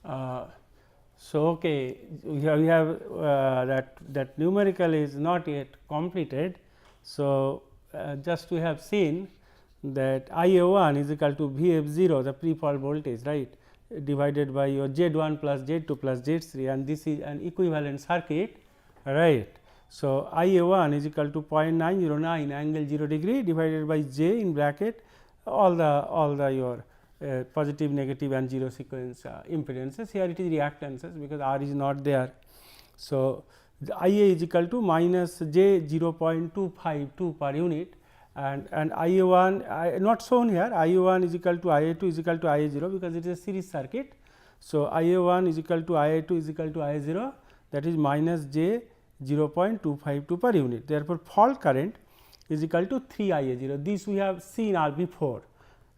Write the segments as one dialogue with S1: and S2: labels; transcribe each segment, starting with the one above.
S1: So, okay, we have that numerical is not yet completed. So, just we have seen that I A 1 is equal to V F 0, the pre fault voltage, right, divided by your Z 1 plus Z 2 plus Z 3, and this is an equivalent circuit, right. So, I A 1 is equal to 0.909 angle 0 degree divided by J in bracket all the your positive, negative and 0 sequence impedances. Here it is reactances, because R is not there. So, the I A is equal to minus J 0.252 per unit, and I A 1 not shown here. I A 1 is equal to I A 2 is equal to I A 0, because it is a series circuit. So, I A 1 is equal to I A 2 is equal to I A 0, that is minus J 0.252 per unit. Therefore, fault current is equal to 3 I A 0. This we have seen before.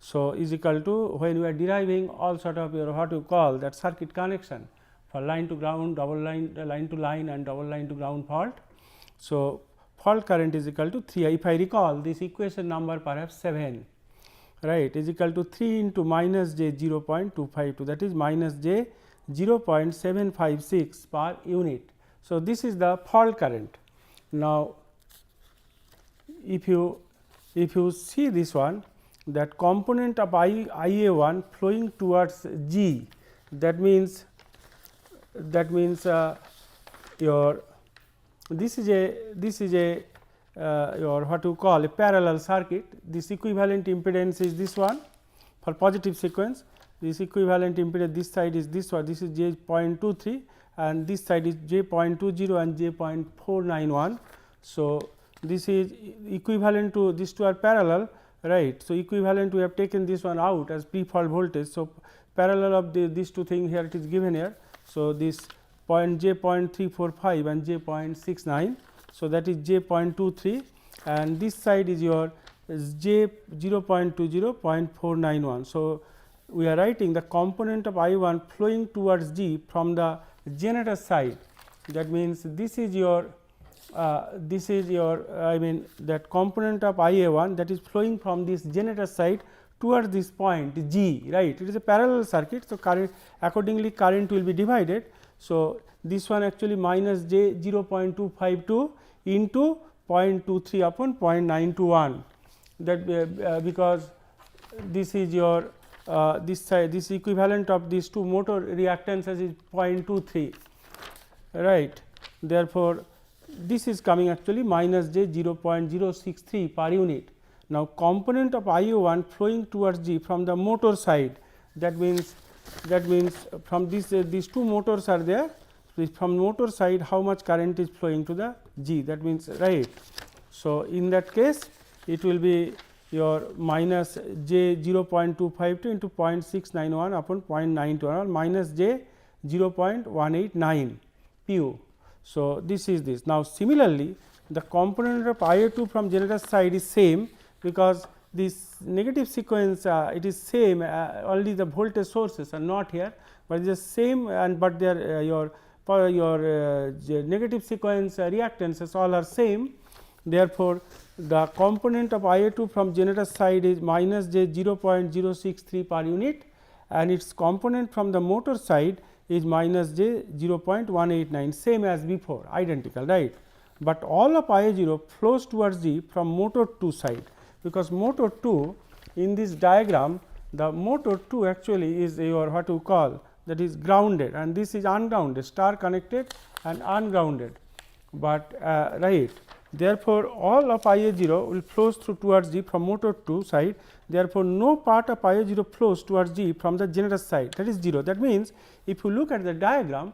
S1: So, is equal to, when we are deriving all sort of your what you call that circuit connection for line to ground, double line to line and double line to ground fault. So, fault current is equal to 3. If I recall this equation number perhaps 7, right, is equal to 3 into minus J 0.252, that is minus J 0.756 per unit. So, this is the fault current. Now, if you see this one, that component of I A 1 flowing towards G, that means your this is a your what you call a parallel circuit. This equivalent impedance is this one for positive sequence. This equivalent impedance, this side is this one, this is J 0.23 and this side is J 0.20 and J 0.491. So, this is equivalent to these two are parallel, right. So, equivalent we have taken this one out as pre fault voltage. So, parallel of these two things here it is given here. So, this J 0.345 and J 0.69. So, that is J 0.23 and this side is your J 0.20 0.491. So, we are writing the component of I 1 flowing towards G from the generator side. That means, this is your I mean that component of I A 1 that is flowing from this generator side towards this point G, right. It is a parallel circuit. So, current accordingly current will be divided. So, this one actually minus J 0.252 into 0.23 upon 0.921, that because this is your this side, this equivalent of these two motor reactances is 0.23, right. Therefore, this is coming actually minus J 0.063 per unit. Now, component of I A 1 flowing towards G from the motor side, that means from this these two motors are there. From motor side how much current is flowing to the G, that means, right. So, in that case it will be your minus J 0.252 into 0.691 upon 0.921 minus J 0.189 pu. So, this is this. Now, similarly, the component of I A 2 from generator side is same, because this negative sequence it is same, only the voltage sources are not here, but it is the same, and but their your negative sequence reactances all are same. Therefore, the component of I A 2 from generator side is minus J 0.063 per unit, and its component from the motor side is minus J 0.189, same as before, identical, right. But all of I A 0 flows towards G from motor 2 side, because motor 2 in this diagram, the motor 2 actually is your what you call that is grounded, and this is ungrounded, star connected and ungrounded, but right. Therefore, all of I A 0 will flows through towards G from motor 2 side. Therefore, no part of I A 0 flows towards G from the generator side, that is 0. That means, if you look at the diagram,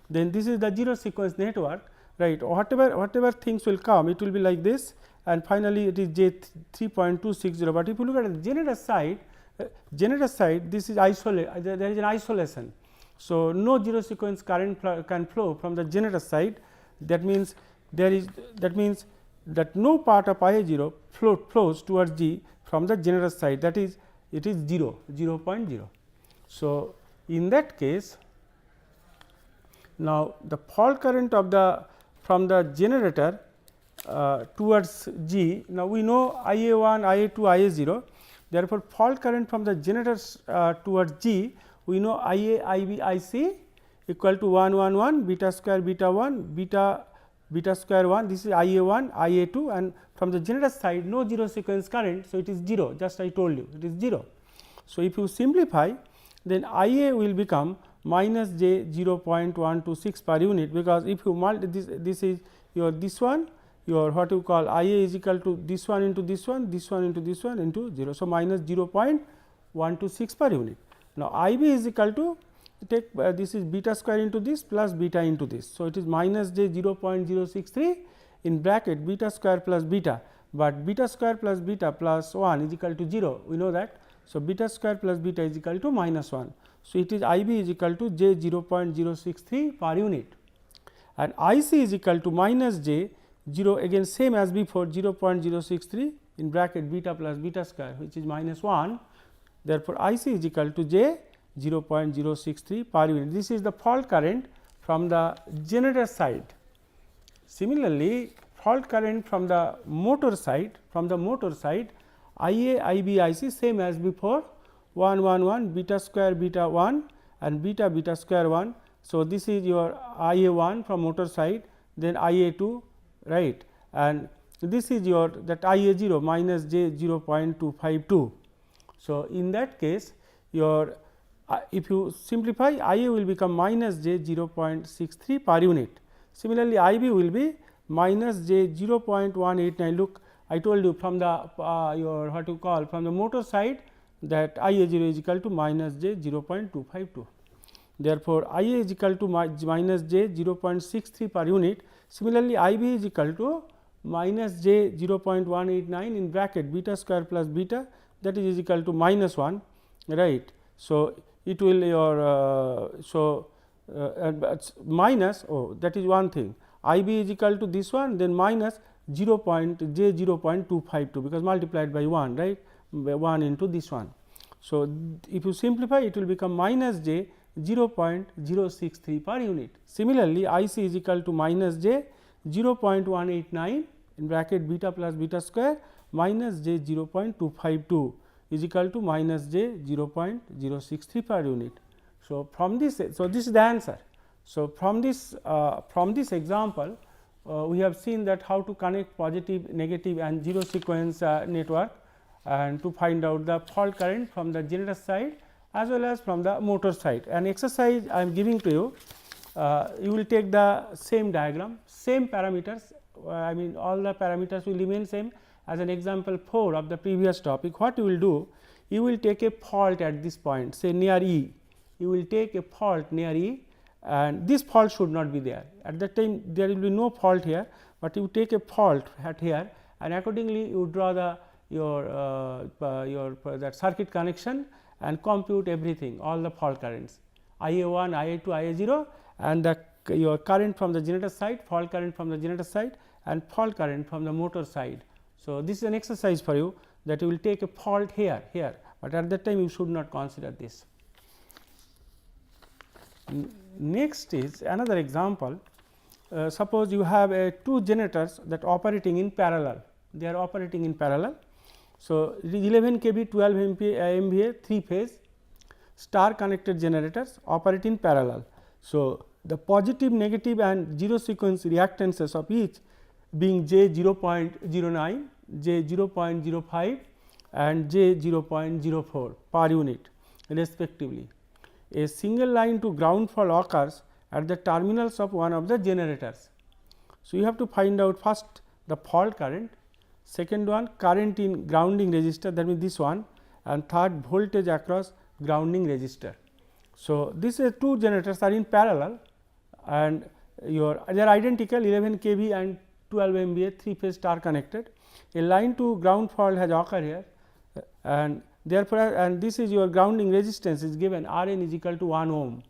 S1: then this is the 0 sequence network, right. Whatever things will come, it will be like this, and finally, it is J 3.260. But if you look at the generator side, this is isolated, there is an isolation. So, no 0 sequence current can flow from the generator side. That means, that no part of I A 0 flows towards G from the generator side, that is it is 0.0. So, in that case, now the fault current of the from the generator towards G. Now, we know I A 1, I A 2, I A 0. Therefore, fault current from the generator towards G we know I A, I B, I C equal to 1 1 1 beta square beta 1 beta square 1, this is I A 1 I A 2, and from the generator side no zero sequence current. So, it is 0, just I told you it is 0. So, if you simplify, then I A will become minus j 0.126 per unit, because if you multiply this is your this one, your what you call I A is equal to this one into this one into this one into 0. So, minus 0.126 per unit. Now, I B is equal to take this is beta square into this plus beta into this. So, it is minus j 0.063 in bracket beta square plus beta, but beta square plus beta plus 1 is equal to 0, we know that. So, beta square plus beta is equal to minus 1. So, it is I B is equal to j 0.063 per unit, and I C is equal to minus j 0, again same as before 0.063 in bracket beta plus beta square, which is minus 1. Therefore, I C is equal to j 0.063 per unit. This is the fault current from the generator side. Similarly, fault current from the motor side, I A, I B, I C same as before 1 1 1 beta square beta 1 and beta square 1. So, this is your I A 1 from motor side, then I A 2, right, and this is your that I A 0 minus j 0.252. So, in that case your if you simplify, I A will become minus j 0.63 per unit. Similarly, I B will be minus j 0.189. Look, I told you from the your what you call from the motor side that I A 0 is equal to minus j 0.252. Therefore, I A is equal to minus j 0.63 per unit. Similarly, I B is equal to minus j 0.189 in bracket beta square plus beta, that is equal to minus 1, right. So, it will your minus that is one thing, I B is equal to this one, then minus j 0.252, because multiplied by 1, right, by 1 into this one. So, if you simplify, it will become minus j 0.063 per unit. Similarly, I C is equal to minus j 0.189 in bracket beta plus beta square minus j 0.252 is equal to minus j 0.063 per unit. So, from this, so this is the answer. So, from this example, we have seen that how to connect positive, negative and zero sequence network, and to find out the fault current from the generator side as well as from the motor side. An exercise I am giving to you, you will take the same diagram, same parameters, I mean all the parameters will remain same as an example 4 of the previous topic. What you will do? You will take a fault at this point, say near E, you will take a fault near E, and this fault should not be there. At that time there will be no fault here, but you take a fault at here, and accordingly you draw the your that circuit connection and compute everything, all the fault currents I A 1, I A 2, I A 0, and the your current from the generator side, fault current from the generator side, and fault current from the motor side. So, this is an exercise for you, that you will take a fault here, but at that time you should not consider this. Next is another example. Suppose you have two generators that operating in parallel, they are operating in parallel. So, it is 11 kV 12 MVA 3 phase star connected generators operate in parallel. So, the positive, negative and zero sequence reactances of each being j 0.09, j 0.05 and j 0.04 per unit respectively. A single line to ground fault occurs at the terminals of one of the generators. So, you have to find out first the fault current, second one current in grounding resistor, that means this one, and third voltage across grounding resistor. So, these two generators are in parallel and they are identical 11 kV and 12 MVA 3 phase star connected. A line to ground fault has occurred here, and therefore, and this is your grounding resistance is given R n is equal to 1 ohm.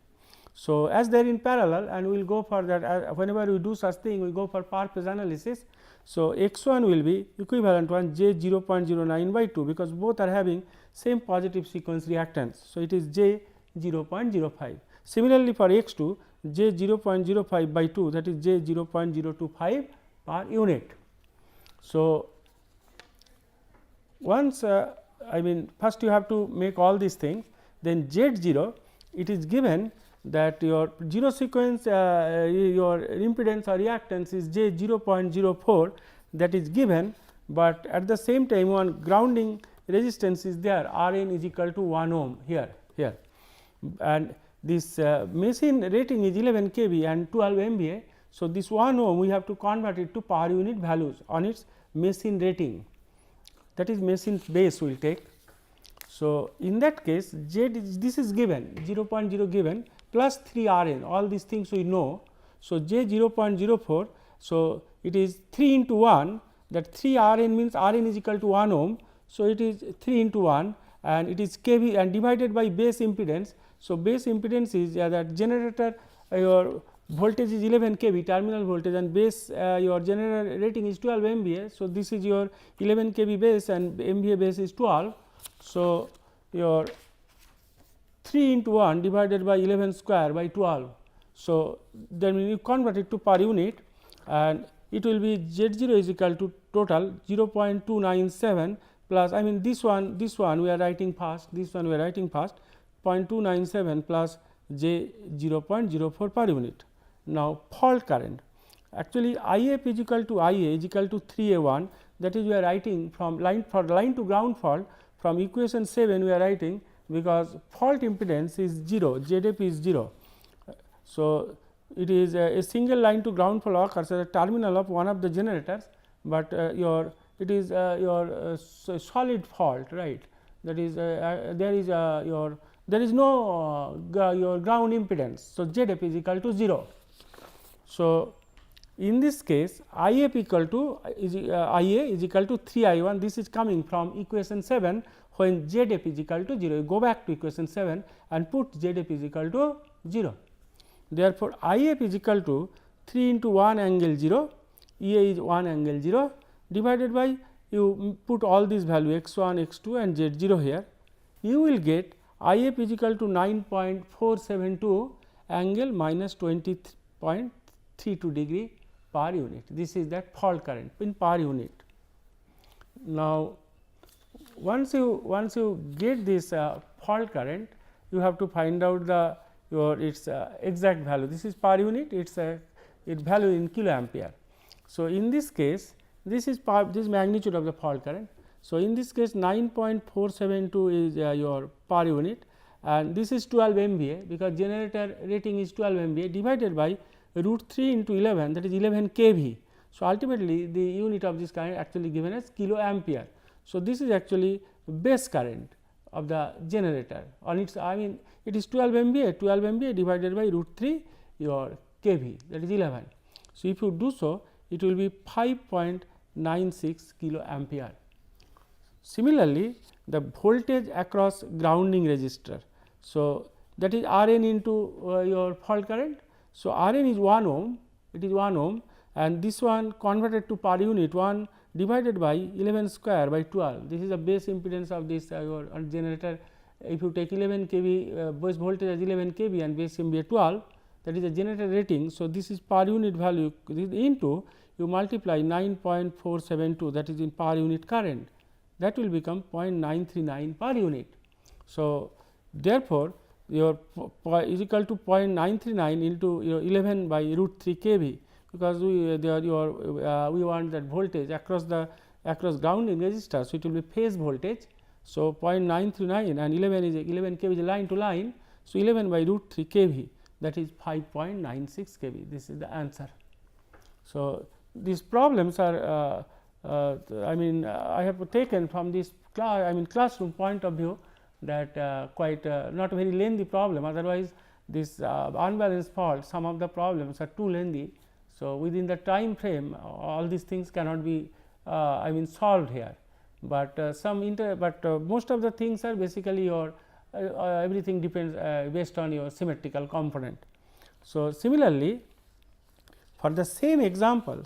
S1: So, as they are in parallel, and we will go for that whenever we do such thing, we go for per phase analysis. So, x 1 will be equivalent to j 0.09 by 2, because both are having same positive sequence reactance. So, it is j 0.05. Similarly, for x 2 j 0.05 by 2, that is j 0.025 per unit. So, once I mean first you have to make all these things, then z 0 it is given that your 0 sequence your impedance or reactance is J 0.04, that is given, but at the same time one grounding resistance is there, R n is equal to 1 ohm here, and this machine rating is 11 kV and 12 MVA. So, this 1 ohm we have to convert it to per unit values on its machine rating, that is machine base will take. So, in that case Z this is given 0.0 given plus 3 R n, all these things we know. So, J 0.04. So, it is 3 into 1, that 3 R n means R n is equal to 1 ohm. So, it is 3 into 1 and it is kV and divided by base impedance. So, base impedance is that generator your voltage is 11 kV terminal voltage and base your generator rating is 12 MVA. So, this is your 11 kV base and MVA base is 12. So, your 3 into 1 divided by 11 square by 12. So, then when you convert it to per unit, and it will be Z 0 is equal to total 0.297 plus, I mean this one we are writing fast, this one we are writing fast, 0.297 plus J 0.04 per unit. Now, fault current, actually IF is equal to IA is equal to 3A1, that is we are writing from line for line to ground fault, from equation 7 we are writing, because fault impedance is 0, ZF is 0. So, it is a single line to ground fault occurs at a terminal of one of the generators, but your it is your solid fault, right, that is there is your there is no your ground impedance. So, ZF is equal to 0. So, in this case IF equal to IA is equal to 3 I1, this is coming from equation 7, when ZF is equal to 0. You go back to equation 7 and put ZF is equal to 0. Therefore, IF is equal to 3 into 1 angle 0, EA is 1 angle 0 divided by, you put all these value x 1, x 2 and z 0 here, you will get IF is equal to 9.472 angle minus 20.32 degree per unit. This is that fault current in per unit. Now, once you get this fault current, you have to find out the your its exact value. This is per unit, its value in kiloampere. So, in this case this is this magnitude of the fault current. So, in this case 9.472 is your per unit, and this is 12 MVA, because generator rating is 12 MVA divided by root 3 into 11, that is 11 kV. So, ultimately the unit of this current actually given as kiloampere. So, this is actually base current of the generator on its, I mean it is 12 MVA divided by root 3 your kV, that is 11. So, if you do so, it will be 5.96 kiloampere. Similarly, the voltage across grounding resistor. So, that is R n into your fault current. So, R n is 1 ohm, it is 1 ohm, and this one converted to per unit 1 divided by 11 square by 12. This is the base impedance of this your generator. If you take 11 kV base voltage as 11 kV and base MVA 12, that is the generator rating. So, this is per unit value, this is into you multiply 9.472, that is in per unit current, that will become 0.939 per unit. So, therefore, your is equal to 0.939 into your 11 by root 3 kV, because we we want that voltage across the grounding resistor. So, it will be phase voltage. So, 0.939 and 11 is 11 kV is line to line. So, 11 by root 3 kV, that is 5.96 kV. This is the answer. So, these problems are I mean I have taken from this classroom point of view, that quite not a very lengthy problem. Otherwise, this unbalanced fault, some of the problems are too lengthy. So, within the time frame all these things cannot be I mean solved here, but most of the things are basically your everything depends based on your symmetrical component. So, similarly, for the same example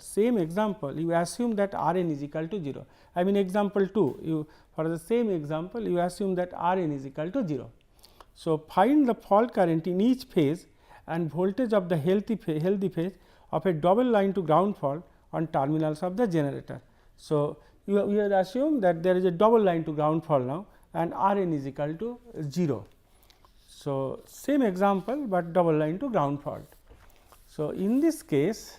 S1: you assume that R n is equal to 0. I mean example 2, you for the same example you assume that R n is equal to 0. So, find the fault current in each phase and voltage of the healthy phase of a double line to ground fault on terminals of the generator. So, we have assumed that there is a double line to ground fault now and R n is equal to 0. So, same example, but double line to ground fault. So, in this case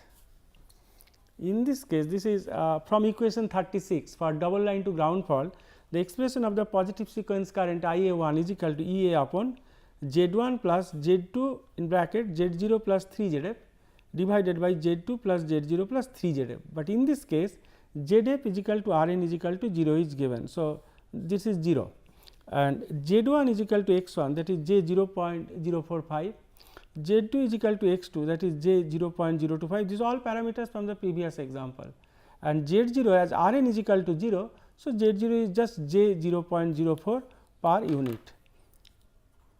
S1: this is from equation 36 for double line to ground fault, the expression of the positive sequence current I A 1 is equal to E A upon Z 1 plus Z 2 in bracket Z 0 plus 3 Z f divided by Z 2 plus Z 0 plus 3 Z f, but in this case Z f is equal to R n is equal to 0 is given. So, this is 0 and Z 1 is equal to x 1, that is J 0.045, Z 2 is equal to x 2, that is J 0.025. These are all parameters from the previous example, and Z 0 as R n is equal to 0. So, Z 0 is just J 0.04 per unit,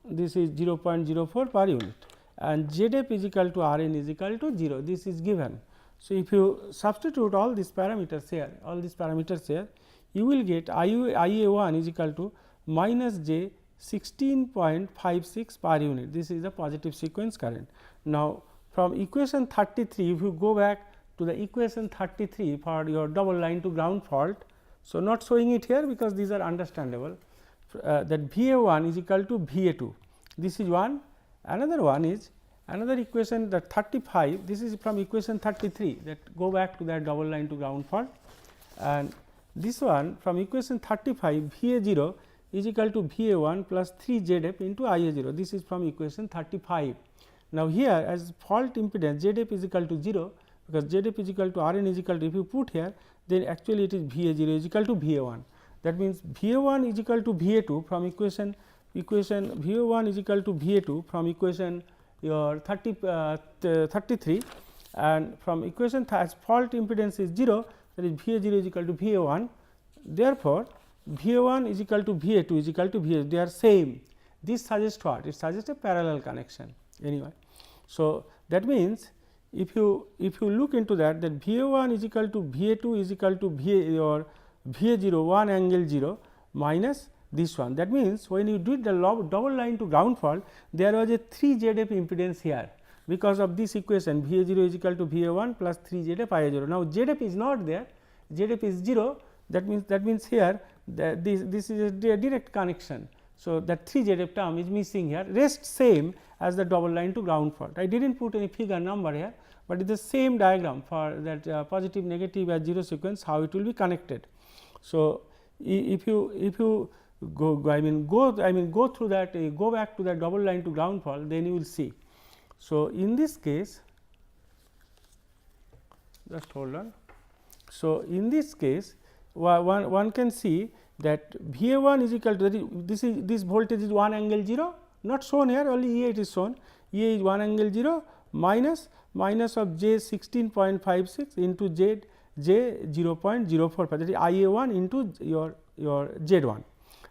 S1: this is 0.04 per unit, and Z f is equal to R n is equal to 0, this is given. So, if you substitute all these parameters here, you will get I A 1 is equal to minus J 16.56 per unit, this is the positive sequence current. Now, from equation 33, if you go back to the equation 33 for your double line to ground fault. So, not showing it here because these are understandable, that V A 1 is equal to V A 2, this is one. Another one is another equation, that 35, this is from equation 33, that go back to that double line to ground fault, and this one from equation 35 V A 0 is equal to V A 1 plus 3 Z f into I A 0, this is from equation 35. Now, here as fault impedance Z f is equal to 0, because Z f is equal to R n is equal to, if you put here, then actually it is V A 0 is equal to V A 1. That means, V A 1 is equal to V A 2 from equation V A 1 is equal to V A 2 from equation your 33, and from equation as fault impedance is 0, that is V A 0 is equal to V A 1. Therefore, V A 1 is equal to V A 2 is equal to V A, they are same. This suggests what? It suggests a parallel connection anyway. So, that means, if you look into that, V A 1 is equal to V A 2 is equal to V A 0 1 angle 0 minus this one. That means, when you did the double line to ground fault, there was a 3 Z f impedance here, because of this equation V A 0 is equal to V A 1 plus 3 Z f I A 0. Now, Z f is not there, Z f is 0, that means here this is a direct connection. So, that 3 Z f term is missing here, rest same as the double line to ground fault. I did not put any figure number here, but it is the same diagram for that positive negative at 0 sequence, how it will be connected. So, if you go through that, go back to the double line to ground fault, then you will see. So, in this case, just hold on. So, in this case, one can see that V A 1 is equal to, this voltage is 1 angle 0, not shown here, only E A it is shown, E A is 1 angle 0 minus of J 16.56 into J 0.04, that is I A 1 into your Z 1,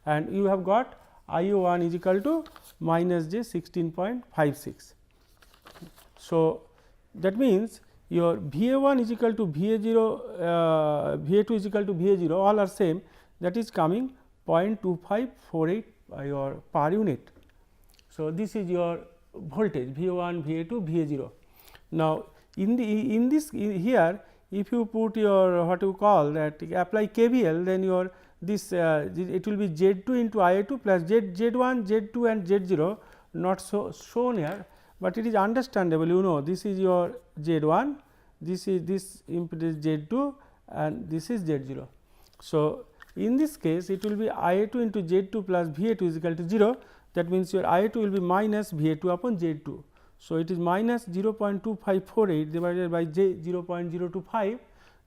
S1: and you have got I A 1 is equal to minus J 16.56. So, that means, your V A 1 is equal to V A 0, V A 2 is equal to V A 0, all are same, that is coming 0.2548 your per unit. So, this is your voltage V A 1, V A 2, V A 0. Now, in this here, if you put your what you call that apply KVL, then your this it will be Z 2 into I A 2 plus Z 1, Z 2 and Z 0, not so shown here, but it is understandable, you know, this is your Z 1, this is this impedance Z 2 and this is Z 0. So, in this case it will be I A 2 into Z 2 plus V A 2 is equal to 0, that means, your I A 2 will be minus V A 2 upon Z 2. So, it is minus 0.2548 divided by J 0.025,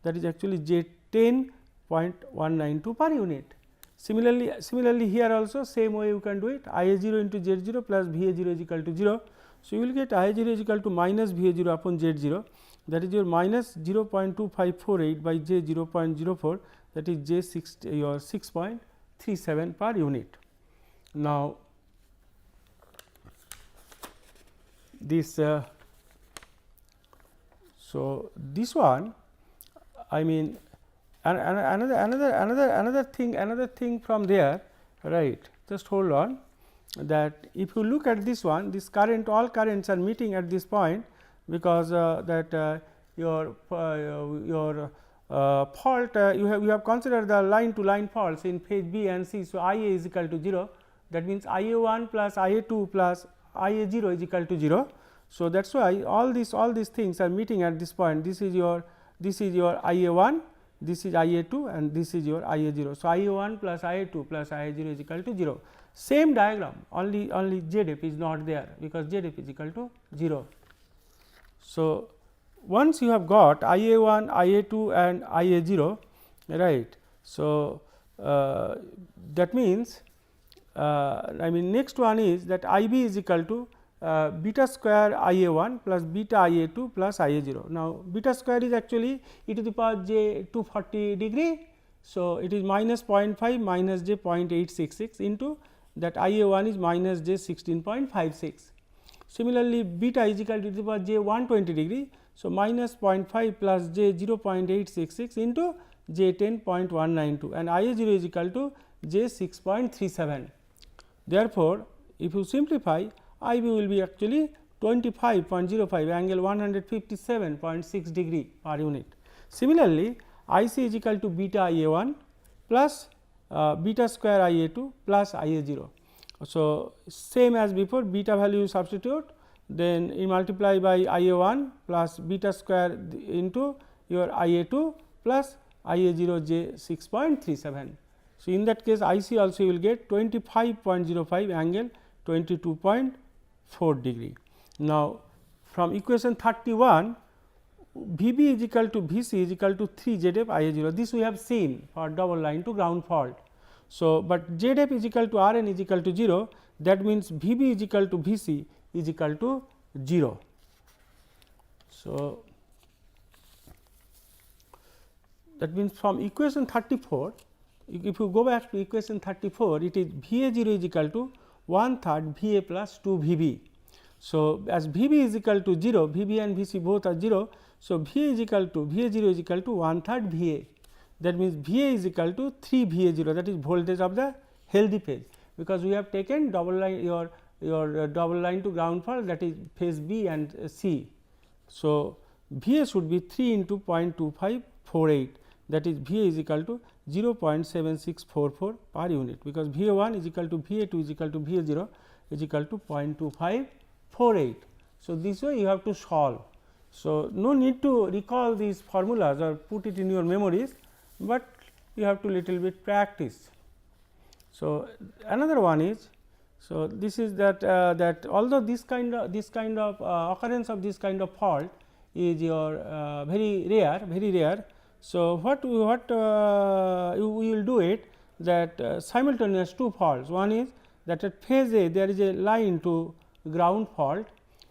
S1: that is actually J 10.192 per unit. Similarly, here also same way you can do it, I A 0 into Z 0 plus V A 0 is equal to 0. So, you will get I A 0 is equal to minus V A 0 upon Z 0, that is your minus 0.2548 by J 0.04, that is J 6.37 per unit. Now, this so this one, I mean another thing from there, right, just hold on, that if you look at this one, this current, all currents are meeting at this point, because your fault you have considered the line to line faults in phase B and C. So, I A is equal to 0, that means I a 1 plus I a 2 plus I a 0 is equal to 0. So, that is why all these things are meeting at this point. This is your I a 1, this is I a 2 and this is your I a 0. So, I a 1 plus I a 2 plus I a 0 is equal to 0. Same diagram, only Z depth is not there, because Z depth is equal to 0. So, once you have got I a 1, I a 2 and I a 0, right. So, that means I mean next one is that I b is equal to beta square I a 1 plus beta I a 2 plus I a 0. Now, beta square is actually e to the power j 240 degree. So, it is minus 0.5 minus j 0.866 into that I a 1 is minus j 16.56. Similarly, beta is equal to e to the power j 120 degree. So, minus 0.5 plus j 0.866 into j 10.192 and I a 0 is equal to j 6.37. Therefore, if you simplify, I b will be actually 25.05 angle 157.6 degree per unit. Similarly, I c is equal to beta I a 1 plus beta square I a 2 plus I a 0. So, same as before, beta value substitute, then you multiply by I a 1 plus beta square into your I a 2 plus I a 0 j 6.37. So, in that case I c also you will get 25.05 angle 22.4 degree. Now, from equation 31, V b is equal to V c is equal to 3 Z f I a 0. This we have seen for double line to ground fault. So, but Z f is equal to R n is equal to 0, that means V b is equal to V c is equal to 0. So, that means from equation 34, if you go back to equation 34, it is V a 0 is equal to 1/3 V a plus 2 V b. So, as V b is equal to 0, V b and V c both are 0. So, V a is equal to V a 0 is equal to 1/3 V a, that means V a is equal to 3 V a 0, that is voltage of the healthy phase, because we have taken double line your double line to ground fault, that is phase B and C. So, V a should be 3 into 0.2548, that is V a is equal to 0.7644 per unit, because V a 1 is equal to V a 2 is equal to V a 0 is equal to 0.2548. So, this way you have to solve. So, no need to recall these formulas or put it in your memories, but you have to little bit practice. So, another one is, so this is that that although this kind of occurrence of this kind of fault is your very rare. So, what we will do it, that simultaneous two faults, one is that at phase A there is a line to ground fault,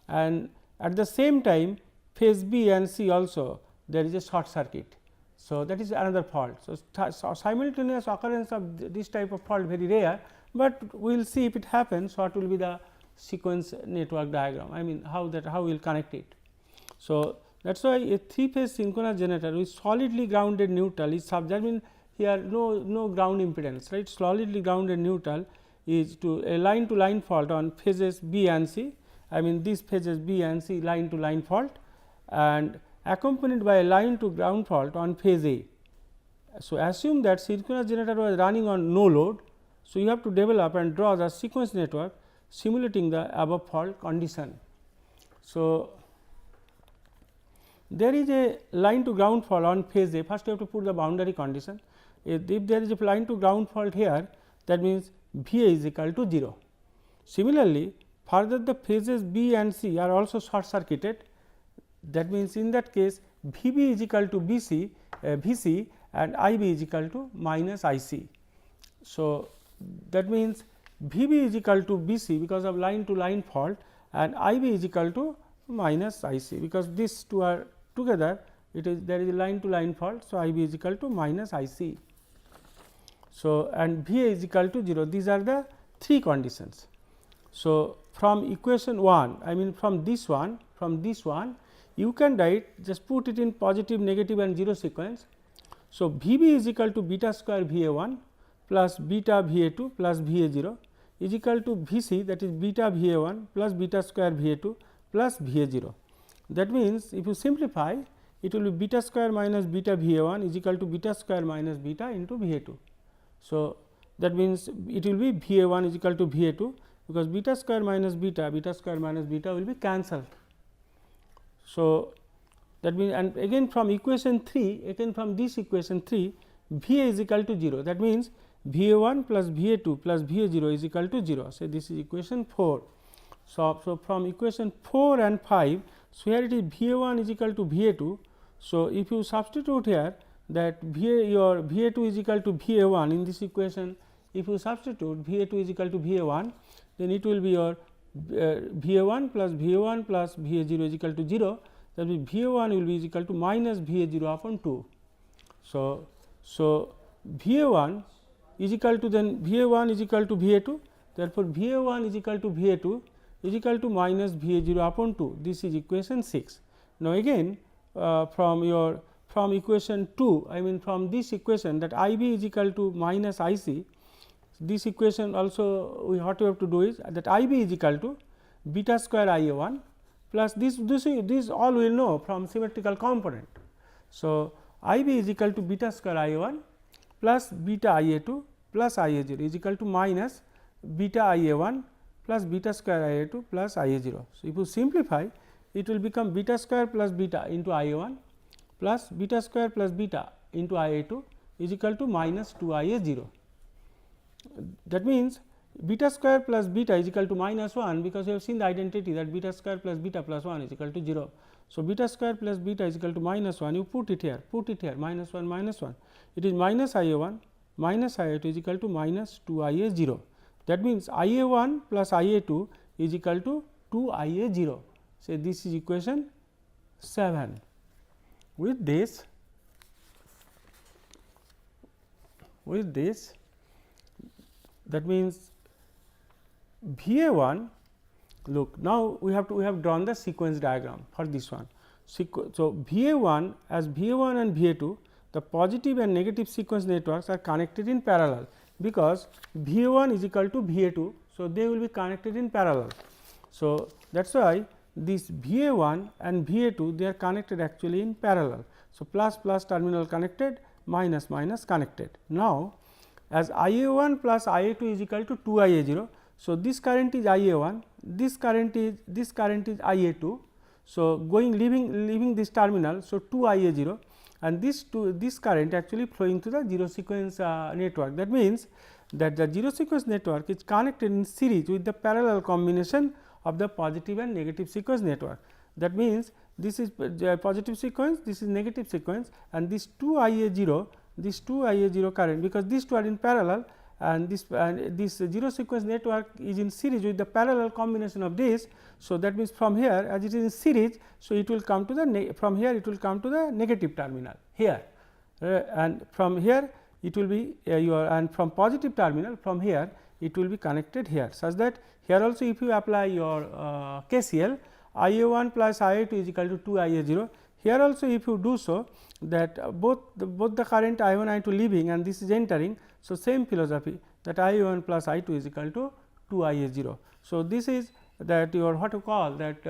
S1: and at the same time phase B and C also there is a short circuit. So, that is another fault. So, simultaneous occurrence of this type of fault very rare, but we will see if it happens what will be the sequence network diagram, I mean how we will connect it. So, that is why a 3-phase synchronous generator with solidly grounded neutral is that means here no ground impedance, right. Solidly grounded neutral is to a line to line fault on phases B and C, I mean these phases B and C line to line fault, and accompanied by a line to ground fault on phase A. So, assume that synchronous generator was running on no load. So, you have to develop and draw the sequence network simulating the above fault condition. So, there is a line to ground fault on phase A. First, you have to put the boundary condition. If there is a line to ground fault here, that means V a is equal to 0. Similarly, further the phases B and C are also short circuited. That means, in that case V b is equal to V c and I b is equal to minus I c. So, that means V b is equal to V c because of line to line fault, and I b is equal to minus I c, because these two are together, it is there is a line to line fault. So, I b is equal to minus I c. So, and V a is equal to 0, these are the three conditions. So, from equation 1, I mean from this one you can write, just put it in positive, negative and 0 sequence. So, V b is equal to beta square V a 1 plus beta V a 2 plus V a 0 is equal to V c, that is beta V a 1 plus beta square V a 2 plus V a 0. That means, if you simplify, it will be beta square minus beta V a 1 is equal to beta square minus beta into V a 2. So, that means it will be V A 1 is equal to V A 2, because beta square minus beta will be cancelled. So, that means, and again from equation 3, again from this equation 3, V A is equal to 0, that means V A 1 plus V A 2 plus V A 0 is equal to 0. So, this is equation 4. So, from equation 4 and 5, so here it is V A 1 is equal to V A 2. So, if you substitute here that your V A 2 is equal to V A 1 in this equation, if you substitute V A 2 is equal to V A 1, then it will be your V A 1 plus V A 1 plus V A 0 is equal to 0, that means V A 1 will be equal to minus V A 0 upon 2. So, V A 1 is equal to, then V A 1 is equal to V A 2, therefore, V A 1 is equal to V A 2 is equal to minus V A 0 upon 2, this is equation 6. Now, again from equation 2, I mean from this equation, that I B is equal to minus I C, this equation also what we have to do is that I B is equal to beta square I A 1 plus this all we will know from symmetrical component. So, I B is equal to beta square I A 1 plus beta I A 2 plus I A 0 is equal to minus beta I A 1 plus beta square I A 2 plus I A 0. So, if you simplify, it will become beta square plus beta into I A 1 plus beta square plus beta into I A 2 is equal to minus 2 I A 0. That means, beta square plus beta is equal to minus 1, because we have seen the identity that beta square plus beta plus 1 is equal to 0. So, beta square plus beta is equal to minus 1, you put it here minus 1, it is minus I A 1 minus I A 2 is equal to minus 2 I A 0. That means, I A 1 plus I A 2 is equal to 2 I A 0. So, this is equation 7. With this, that means V A 1, look, now we have drawn the sequence diagram for this one. So, V A 1 as V A 1 and V A 2, the positive and negative sequence networks are connected in parallel, because V A 1 is equal to V A 2. So, they will be connected in parallel. So, that is why this V A 1 and V A 2 they are connected actually in parallel. So, plus plus terminal connected, minus minus connected. Now, as I A 1 plus I A 2 is equal to 2 I A 0. So, this current is I A 1, this current is I A 2. So, leaving this terminal. So, 2 I A 0 and this current actually flowing to the 0 sequence network. That means, that the 0 sequence network is connected in series with the parallel combination of the positive and negative sequence network. That means, this is positive sequence, this is negative sequence, and this 2 I A 0, this 2 I A 0 current, because these two are in parallel, and this 0 sequence network is in series with the parallel combination of this. So, that means, from here as it is in series, so it will come to the from here it will come to the negative terminal here, and from here it will be and from positive terminal, from here it will be connected here, such that here also if you apply your KCL, I A 1 plus I A 2 is equal to 2 I A 0. Here also if you do so, that both the current I 1 I 2 leaving and this is entering. So, same philosophy, that I A 1 plus I 2 is equal to 2 I A 0. So, this is that your what you call that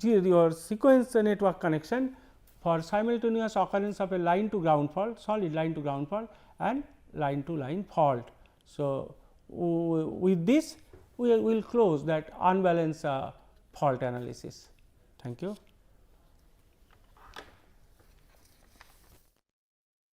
S1: your sequence network connection for simultaneous occurrence of a line to ground fault, solid line to ground fault and line to line fault. So, with this we will close that unbalanced fault analysis. Thank you.